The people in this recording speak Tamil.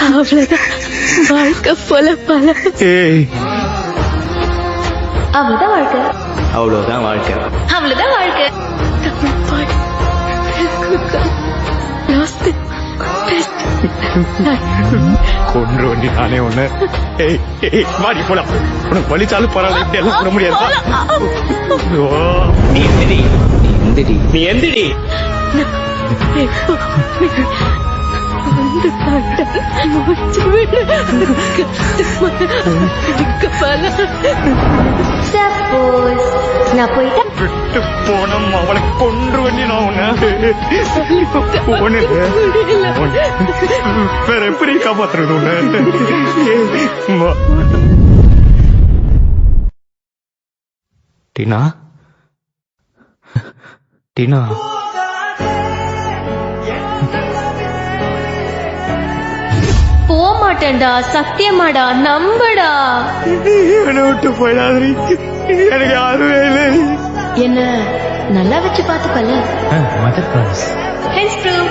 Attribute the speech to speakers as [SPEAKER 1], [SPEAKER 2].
[SPEAKER 1] அவ்வளவுதான் வாழ்க்கை போல பல. அவ்வளவுதான் வாழ்க்கை.
[SPEAKER 2] அவ்வளவுதான் வாழ்க்கை.
[SPEAKER 1] அவ்வளவுதான் வாழ்க்கை. தமிழ் பாடு லாஸ்ட்
[SPEAKER 2] கொன்று வண்டி நானே ஒண்ணு. மாடி போலாம். உனக்கு வலிச்சாலும் பரவாயில்ல, எல்லாம் பண்ண முடியாது. நீ எந்திரி, நீ எந்திரி, நீ எந்திரி.
[SPEAKER 1] நான் போயிட்டேன்.
[SPEAKER 2] விட்டு போனோம் அவளை கொன்று வண்டி நான் ஒண்ணு வேற எப்படி காப்பாத்துறது ஒண்ணு. டீனா, டீனா,
[SPEAKER 1] போமாட்டேன்டா, சத்தியமாடா, நம்படா.
[SPEAKER 2] என்னை விட்டு போயிடாது, எனக்கு யாருமே இல்லை.
[SPEAKER 1] என்ன நல்லா வச்சு பாத்துப்பல.
[SPEAKER 2] Mother promise.
[SPEAKER 1] Hence prove.